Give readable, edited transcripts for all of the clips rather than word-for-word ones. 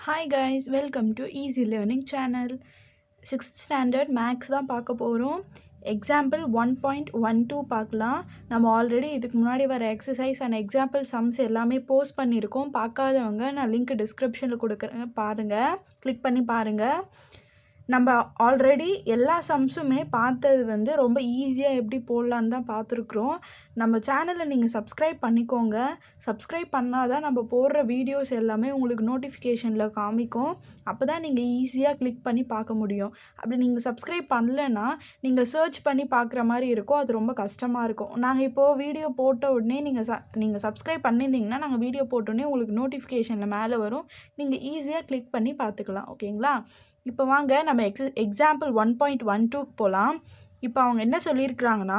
Hi guys, welcome to Easy Learning channel. 6th standard maths தான் பார்க்க போகிறோம். Example 1.12 பார்க்கலாம். நம்ம ஆல்ரெடி இதுக்கு முன்னாடி வர எக்ஸசைஸ் அண்ட் எக்ஸாம்பிள் சம்ஸ் எல்லாமே போஸ்ட் பண்ணியிருக்கோம். பார்க்காதவங்க நான் லிங்க் டிஸ்கிரிப்ஷனில் கொடுக்குறேன், பாருங்கள், கிளிக் பண்ணி பாருங்கள். நம்ம ஆல்ரெடி எல்லா சம்ஸுமே பார்த்தது ரொம்ப ஈஸியாக எப்படி போடலான்னு தான் பார்த்துருக்குறோம். நம்ம சேனலை நீங்கள் சப்ஸ்கிரைப் பண்ணிக்கோங்க. சப்ஸ்கிரைப் பண்ணால் தான் நம்ம போடுற வீடியோஸ் எல்லாமே உங்களுக்கு நோட்டிஃபிகேஷனில் காமிக்கும். அப்போ தான் நீங்கள் ஈஸியாக கிளிக் பண்ணி பார்க்க முடியும். அப்படி நீங்கள் சப்ஸ்கிரைப் பண்ணலைன்னா நீங்கள் சர்ச் பண்ணி பார்க்குற மாதிரி இருக்கும். அது ரொம்ப கஷ்டமாக இருக்கும். நாங்கள் இப்போது வீடியோ போட்ட உடனே நீங்கள் சப்ஸ்கிரைப் பண்ணியிருந்தீங்கன்னா நாங்கள் வீடியோ போட்டோடனே உங்களுக்கு நோட்டிஃபிகேஷனில் மேலே வரும். நீங்கள் ஈஸியாக கிளிக் பண்ணி பார்த்துக்கலாம். ஓகேங்களா? இப்போ வாங்க நம்ம எக்ஸாம்பிள் 1.12க்கு போகலாம். இப்போ அவங்க என்ன சொல்லியிருக்கிறாங்கன்னா,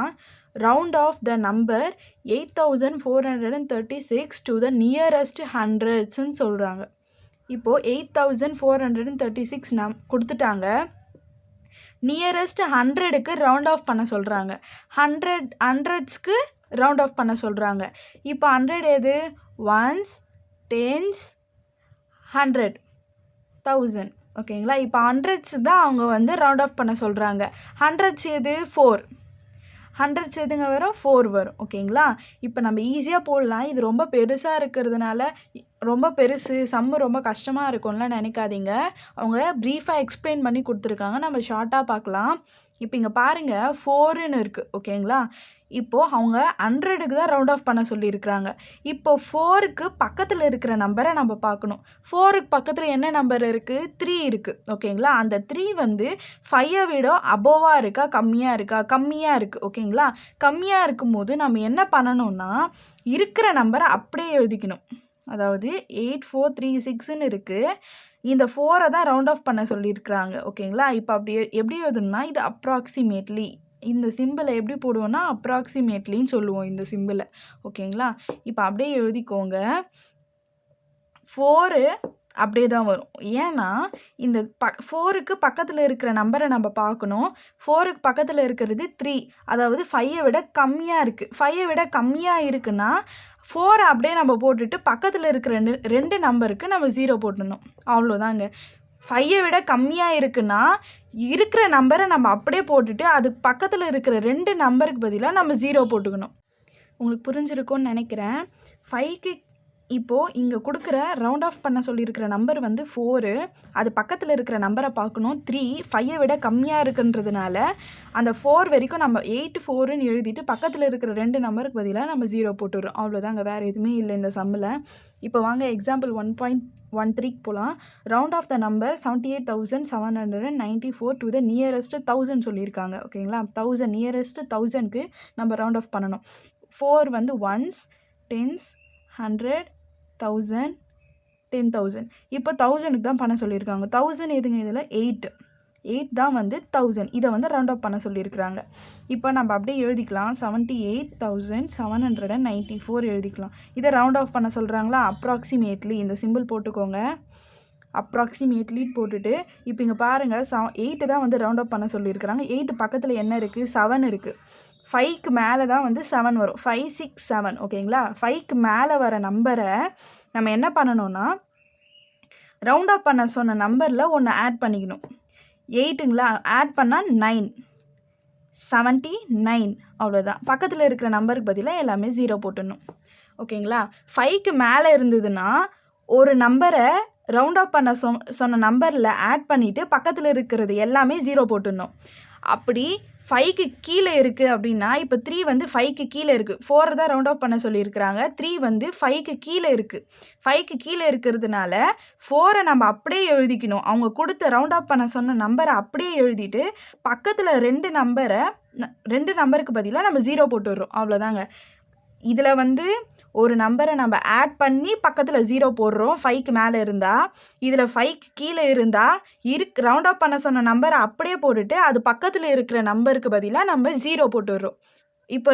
round off the number 8436 to the nearest ஹண்ட்ரட்ஸ்ன்னு சொல்கிறாங்க. இப்போது 8436 கொடுத்துட்டாங்க. நியரஸ்ட் 100க்கு ரவுண்ட் ஆஃப் பண்ண சொல்கிறாங்க. ஹண்ட்ரட்ஸ்க்கு ரவுண்ட் ஆஃப் பண்ண சொல்கிறாங்க. இப்போ 100 எது? Ones, tens, 100, 1000. ஓகேங்களா? இப்போ ஹண்ட்ரட்ஸ் தான் அவங்க ரவுண்ட் ஆஃப் பண்ண சொல்கிறாங்க. ஹண்ட்ரட்ஸ் எது? 4. ஹண்ட்ரட்ஸ் எதுங்க வரும்? 4 வரும். ஓகேங்களா? இப்போ நம்ம ஈஸியாக போடலாம். இது ரொம்ப பெருசாக இருக்கிறதுனால ரொம்ப பெருசு, சம்மு ரொம்ப கஷ்டமாக இருக்கும்லாம் நினைக்காதீங்க. அவங்க ப்ரீஃபாக எக்ஸ்பிளைன் பண்ணி கொடுத்துருக்காங்க. நம்ம ஷார்ட்டாக பார்க்கலாம். இப்போ இங்கே பாருங்கள், 4ன்னு இருக்குது. ஓகேங்களா? இப்போது அவங்க 100க்கு தான் ரவுண்ட் ஆஃப் பண்ண சொல்லியிருக்கிறாங்க. இப்போ 4க்கு பக்கத்தில் இருக்கிற நம்பரை நம்ம பார்க்கணும். 4க்கு பக்கத்தில் என்ன நம்பர் இருக்குது? 3 இருக்குது. ஓகேங்களா? அந்த 3 5 விட அபோவாக இருக்கா, கம்மியாக இருக்கா? கம்மியாக இருக்குது. ஓகேங்களா? கம்மியாக இருக்கும்போது நம்ம என்ன பண்ணணும்னா, இருக்கிற நம்பரை அப்படியே எழுதிக்கணும். அதாவது 8436ன்னு இருக்குது. இந்த 4 தான் ரவுண்ட் ஆஃப் பண்ண சொல்லியிருக்கிறாங்க. ஓகேங்களா? இப்போ அப்படி எப்படி எழுதணும்னா, இது அப்ராக்சிமேட்லி, இந்த சிம்பிளை எப்படி போடுவோம்னா அப்ராக்சிமேட்லின்னு சொல்லுவோம் இந்த சிம்பிளை. ஓகேங்களா? இப்போ அப்படியே எழுதிக்கோங்க. 4 அப்படியே தான் வரும். ஏன்னா இந்த 4க்கு பக்கத்தில் இருக்கிற நம்பரை நம்ம பார்க்கணும். 4க்கு பக்கத்தில் இருக்கிறது 3, அதாவது 5 விட கம்மியாக இருக்குது. 5 விட கம்மியாக இருக்குன்னா 4 அப்படியே நம்ம போட்டுட்டு பக்கத்தில் இருக்கிற ரெண்டு நம்பருக்கு நம்ம 0 போட்டுடணும். அவ்வளோதாங்க. 5 விட கம்மியாக இருக்குன்னா இருக்கிற நம்பரை நம்ம அப்படியே போட்டுட்டு அதுக்கு பக்கத்தில் இருக்கிற ரெண்டு நம்பருக்கு பதிலாக நம்ம 0 போட்டுக்கணும். உங்களுக்கு புரிஞ்சிருக்கும்னு நினைக்கிறேன். 5க்கு இப்போது இங்கே கொடுக்குற ரவுண்ட் ஆஃப் பண்ண சொல்லியிருக்கிற நம்பர் 4. அது பக்கத்தில் இருக்கிற நம்பரை பார்க்கணும். 3 5 விட கம்மியாக இருக்குன்றதுனால அந்த 4 வரைக்கும் நம்ம 84ன்னு எழுதிட்டு பக்கத்தில் இருக்கிற ரெண்டு நம்பருக்கு பதிலாக நம்ம 0 போட்டுடுறோம். அவ்வளோதாங்க, வேறு எதுவுமே இல்லை இந்த சம்மில். இப்போ வாங்க எக்ஸாம்பிள் 1.13க்கு போகலாம். Round off the number 78,794 to the nearest 1000 சொல்லியிருக்காங்க. ஓகேங்களா? 1000 நியரஸ்ட் 1000க்கு நம்ம ரவுண்ட் ஆஃப் பண்ணணும். 4 ஒன்ஸ், டென்ஸ், 100, 1000, 10,000. இப்போ 1000க்கு தான் பண்ண சொல்லியிருக்காங்க. 1000 எதுங்க? இதில் 8 தான் 1000. இதை ரவுண்ட் ஆஃப் பண்ண சொல்லியிருக்கிறாங்க. இப்போ நம்ம அப்படியே எழுதிக்கலாம். 78,794 எழுதிக்கலாம். இதை ரவுண்ட் ஆஃப் பண்ண சொல்கிறாங்களா? அப்ராக்சிமேட்லி, இந்த சிம்பிள் போட்டுக்கோங்க. அப்ராக்சிமேட்லி போட்டுட்டு இப்போ இங்கே பாருங்கள், 8 தான் ரவுண்ட் ஆஃப் பண்ண சொல்லியிருக்கிறாங்க. 8 பக்கத்தில் என்ன இருக்குது? 7 இருக்குது. 5க்கு மேலே தான் 7 வரும். 5, 6, 7. ஓகேங்களா? 5க்கு மேலே வர நம்பரை நம்ம என்ன பண்ணணும்னா, ரவுண்ட் ஆஃப் பண்ண சொன்ன நம்பரில் ஒன்று ஆட் பண்ணிக்கணும். 8ங்களா? ஆட் பண்ணால் 9, 79. அவ்வளோதான். பக்கத்தில் இருக்கிற நம்பருக்கு பதிலாக எல்லாமே 0 போட்டுடணும். ஓகேங்களா? 5க்கு மேலே இருந்ததுன்னா ஒரு நம்பரை ரவுண்ட் ஆஃப் பண்ண சொன்ன நம்பரில் ஆட் பண்ணிவிட்டு பக்கத்தில் இருக்கிறது எல்லாமே 0 போட்டுடணும். அப்படி 5க்கு கீழே இருக்குது அப்படின்னா, இப்போ 3 5க்கு கீழே இருக்குது. 4 தான் ரவுண்ட் ஆஃப் பண்ண சொல்லியிருக்கிறாங்க. 3 5க்கு கீழே இருக்குது. 5க்கு கீழே இருக்கிறதுனால 4 நம்ம அப்படியே எழுதிக்கணும். அவங்க கொடுத்த ரவுண்ட் ஆஃப் பண்ண சொன்ன நம்பரை அப்படியே எழுதிட்டு பக்கத்தில் ரெண்டு நம்பருக்கு பதிலாக நம்ம 0 போட்டுடுறோம். அவ்வளோதாங்க. இதில் ஒரு நம்பரை நம்ம ஆட் பண்ணி பக்கத்தில் 0 போடுறோம். 5க்கு மேலே இருந்தால், இதில் 5க்கு கீழே இருந்தால் ரவுண்ட் ஆஃப் பண்ண சொன்ன நம்பரை அப்படியே போட்டுட்டு அது பக்கத்தில் இருக்கிற நம்பருக்கு பதிலாக நம்ம 0 போட்டுடுறோம். இப்போ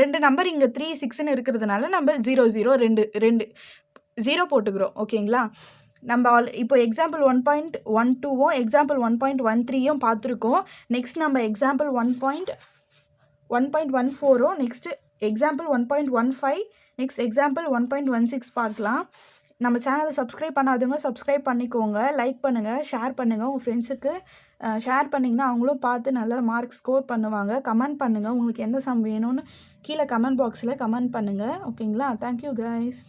ரெண்டு நம்பர் இங்கே 3, 6ன்னு இருக்கிறதுனால நம்ம 0, 0, 2 0 போட்டுக்கிறோம். ஓகேங்களா? நம்ம இப்போ எக்ஸாம்பிள் 1.12வும் எக்ஸாம்பிள் 1.13யும் பார்த்துருக்கோம். நெக்ஸ்ட் நம்ம எக்ஸாம்பிள் 1.14ம், நெக்ஸ்ட்டு எக்ஸாம்பிள் 1.15, நெக்ஸ்ட் எக்ஸாம்பிள் 1.16 பார்க்கலாம். நம்ம சேனலை சப்ஸ்கிரைப் பண்ணாதவங்க சப்ஸ்கிரைப் பண்ணிக்கோங்க, லைக் பண்ணுங்கள், ஷேர் பண்ணுங்கள். உங்கள் ஃப்ரெண்ட்ஸுக்கு ஷேர் பண்ணிங்கன்னா அவங்களும் பார்த்து நல்ல மார்க் ஸ்கோர் பண்ணுவாங்க. கமெண்ட் பண்ணுங்கள், உங்களுக்கு எந்த சம் வேணும்னு கீழே கமெண்ட் பாக்ஸில் கமெண்ட் பண்ணுங்கள். ஓகேங்களா? Thank you guys.